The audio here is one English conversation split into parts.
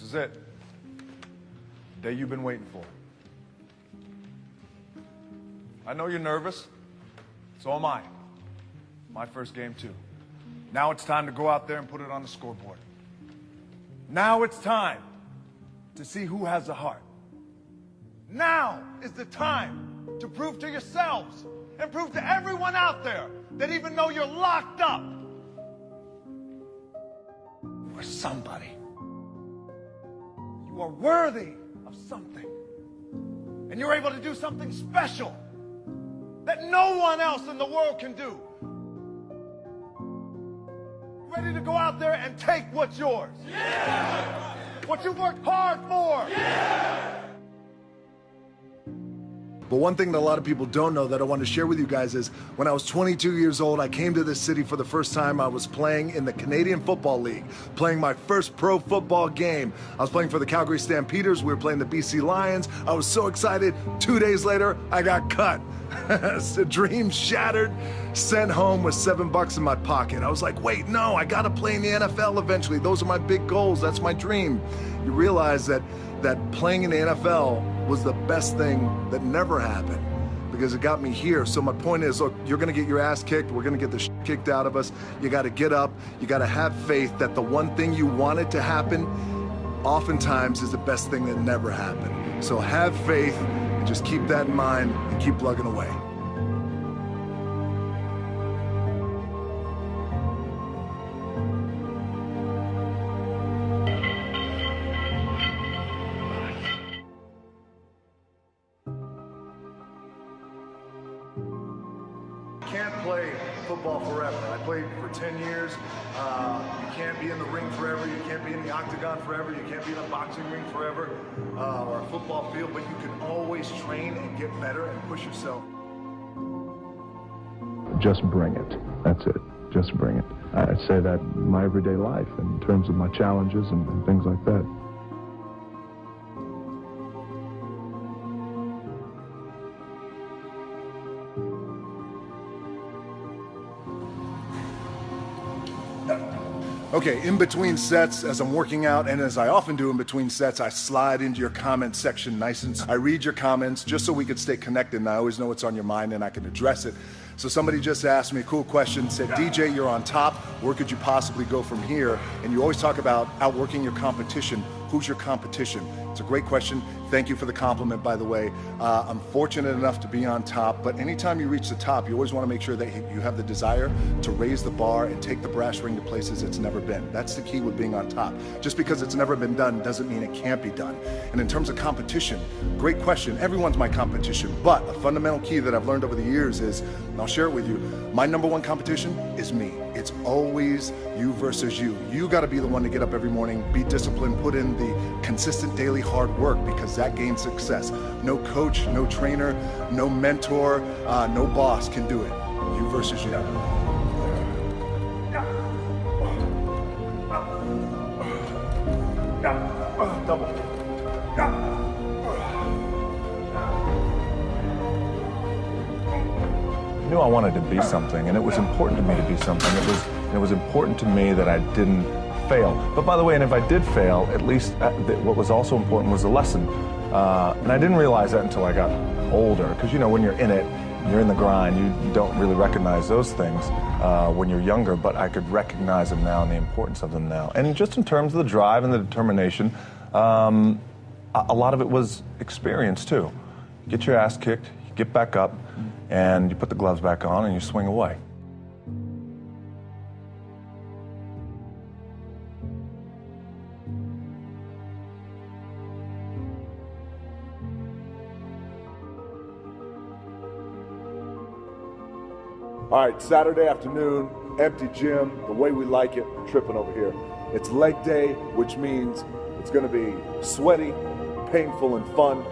This is it. The day you've been waiting for. I know you're nervous. So am I. My first game, too. Now it's time to go out there and put it on the scoreboard. Now it's time to see who has the heart. Now is the time to prove to yourselves and prove to everyone out there that even though you're locked up, you're somebody. You are worthy of something. And you're able to do something special that no one else in the world can do. Ready to go out there and take what's yours. Yeah! What you've worked hard for. Yeah! But one thing that a lot of people don't know that I want to share with you guys is when I was 22 years old, I came to this city for the first time. I was playing in the Canadian Football League, playing my first pro football game. I was playing for the Calgary Stampeders. We were playing the BC Lions. I was so excited. 2 days later, I got cut. The dream shattered, sent home with $7 in my pocket. I was like, wait, no, I got to play in the NFL eventually. Those are my big goals. That's my dream. You realize that playing in the NFL was the best thing that never happened because it got me here. So my point is, look, you're going to get your ass kicked. We're going to get the shit kicked out of us. You got to get up. You got to have faith that the one thing you wanted to happen oftentimes is the best thing that never happened. So have faith and just keep that in mind and keep plugging away. Can't play football forever. I played for 10 years. You can't be in the ring forever. You can't be in the octagon forever. You can't be in a boxing ring forever or a football field, but you can always train and get better and push yourself. Just bring it. That's it. Just bring it. I'd say that in my everyday life in terms of my challenges and things like that. Okay, in between sets, as I'm working out, and as I often do in between sets, I slide into your comment section nice and I read your comments just so we could stay connected, and I always know what's on your mind and I can address it. So somebody just asked me a cool question, said, DJ, you're on top, where could you possibly go from here? And you always talk about outworking your competition. Who's your competition? It's a great question. Thank you for the compliment, by the way. I'm fortunate enough to be on top, but anytime you reach the top, you always want to make sure that you have the desire to raise the bar and take the brass ring to places it's never been. That's the key with being on top. Just because it's never been done doesn't mean it can't be done. And in terms of competition, great question. Everyone's my competition, but a fundamental key that I've learned over the years is, and I'll share it with you, my number one competition is me. It's always you versus you. You got to be the one to get up every morning, be disciplined, put in the consistent daily hard work, because that gains success. No coach, no trainer, no mentor, no boss can do it. You versus you. Double. I knew I wanted to be something, and it was important to me to be something. It was important to me that I didn't fail. But by the way, and if I did fail, at least what was also important was the lesson. And I didn't realize that until I got older, because you know, when you're in it, you're in the grind, you don't really recognize those things when you're younger, but I could recognize them now and the importance of them now. And just in terms of the drive and the determination, a lot of it was experience too. You get your ass kicked, you get back up, and you put the gloves back on and you swing away. All right, Saturday afternoon, empty gym, the way we like it, tripping over here. It's leg day, which means it's gonna be sweaty, painful, and fun.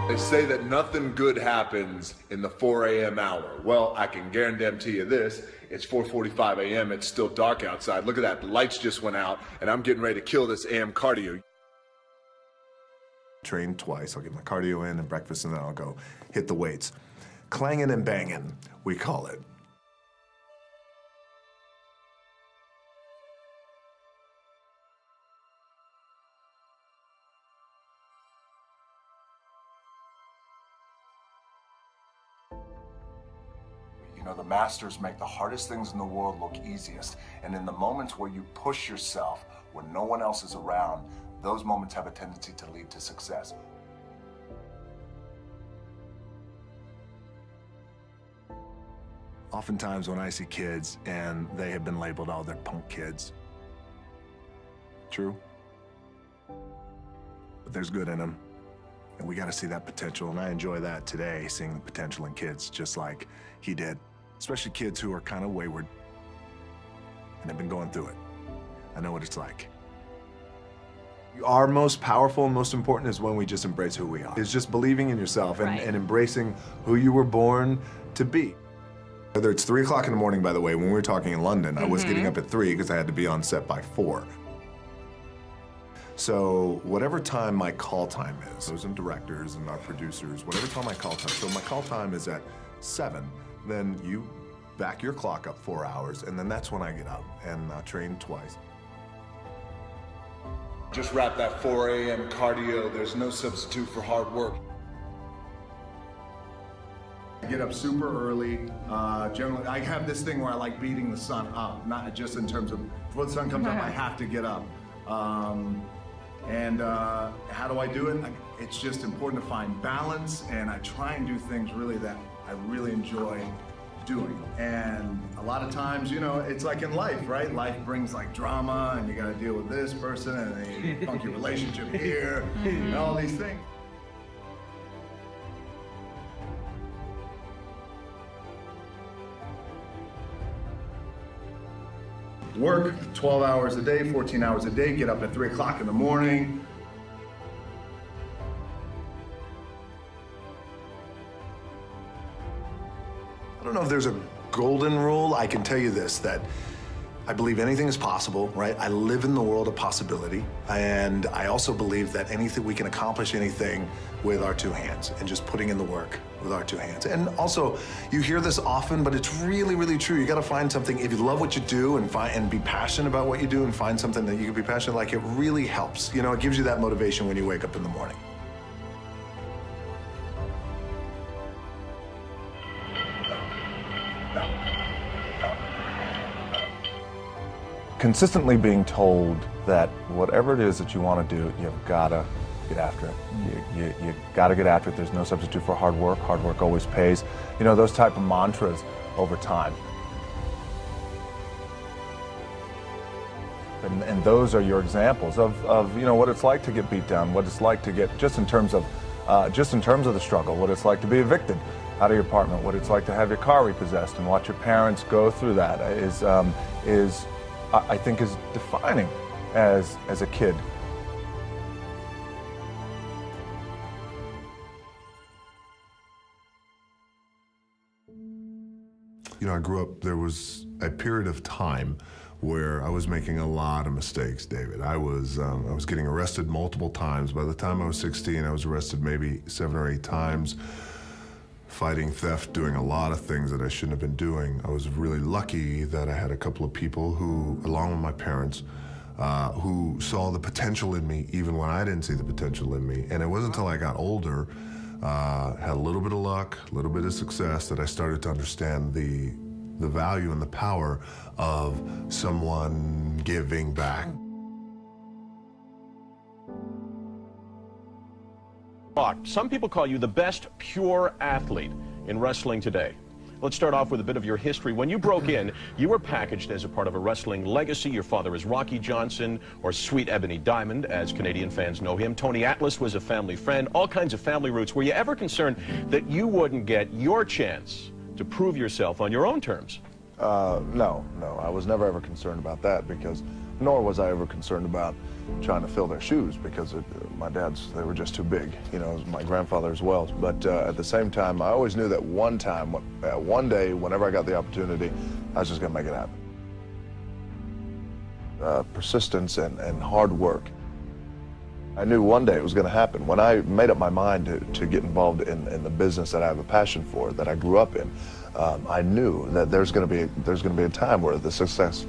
They say that nothing good happens in the 4 a.m. hour. Well, I can guarantee you this, it's 4:45 a.m., it's still dark outside. Look at that, the lights just went out, and I'm getting ready to kill this AM cardio. Train twice, I'll get my cardio in and breakfast, and then I'll go hit the weights. Clanging and banging, we call it. You know, the masters make the hardest things in the world look easiest. And in the moments where you push yourself, when no one else is around, those moments have a tendency to lead to success. Oftentimes when I see kids and they have been labeled, oh, they're punk kids. True. But there's good in them. And we got to see that potential. And I enjoy that today, seeing the potential in kids just like he did. Especially kids who are kind of wayward and have been going through it. I know what it's like. Our most powerful and most important is when we just embrace who we are. It's just believing in yourself and, Right. and embracing who you were born to be. Whether it's 3 o'clock in the morning, by the way, when we were talking in London, I was getting up at 3 because I had to be on set by 4. So whatever time my call time is, those and directors and our producers, whatever time my call time, so my call time is at 7, then you back your clock up 4 hours, and then that's when I get up and train twice. Just wrap that 4 a.m. cardio. There's no substitute for hard work. I get up super early. Generally, I have this thing where I like beating the sun up, not just in terms of before the sun comes up, I have to get up. How do I do it? It's just important to find balance, and I try and do things really that I really enjoy doing. And a lot of times, you know, it's like in life, right? Life brings like drama, and you got to deal with this person, and then you funky relationship here, and all these things. Work 12 hours a day, 14 hours a day, get up at 3 o'clock in the morning. I don't know if there's a golden rule. I can tell you this, that I believe anything is possible, right? I live in the world of possibility. And I also believe that we can accomplish anything with our 2 hands and just putting in the work with our 2 hands. And also, you hear this often, but it's really, really true. You gotta find something, if you love what you do and be passionate about what you do and find something that you can be passionate like, it really helps. You know, it gives you that motivation when you wake up in the morning. Consistently being told that whatever it is that you want to do, you've got to get after it. You got to get after it. There's no substitute for hard work. Hard work always pays. You know, those type of mantras over time. And those are your examples of you know what it's like to get beat down, what it's like to get just in terms of the struggle, what it's like to be evicted out of your apartment, what it's like to have your car repossessed, and watch your parents go through that I think is defining as a kid. You know, I grew up, there was a period of time where I was making a lot of mistakes, David. I was getting arrested multiple times. By the time I was 16, I was arrested maybe 7 or 8 times, fighting theft, doing a lot of things that I shouldn't have been doing. I was really lucky that I had a couple of people who, along with my parents, who saw the potential in me even when I didn't see the potential in me. And it wasn't until I got older, had a little bit of luck, a little bit of success, that I started to understand the value and the power of someone giving back. Some people call you the best pure athlete in wrestling today. Let's start off with a bit of your history. When you broke in, you were packaged as a part of a wrestling legacy. Your father is Rocky Johnson, or Sweet Ebony Diamond, as Canadian fans know him. Tony Atlas was a family friend, all kinds of family roots. Were you ever concerned that you wouldn't get your chance to prove yourself on your own terms? No, I was never ever concerned about that, because nor was I ever concerned about trying to fill their shoes, because my dad's, they were just too big, you know, my grandfather as well. But at the same time, I always knew that one day, whenever I got the opportunity, I was just gonna make it happen. Persistence and hard work. I knew one day it was gonna happen. When I made up my mind to get involved in the business that I have a passion for, that I grew up in, I knew that there's gonna be a time where the success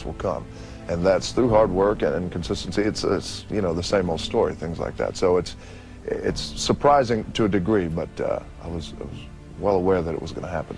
will come. And that's through hard work and consistency. It's you know, the same old story, things like that. So it's surprising to a degree, but I was well aware that it was going to happen.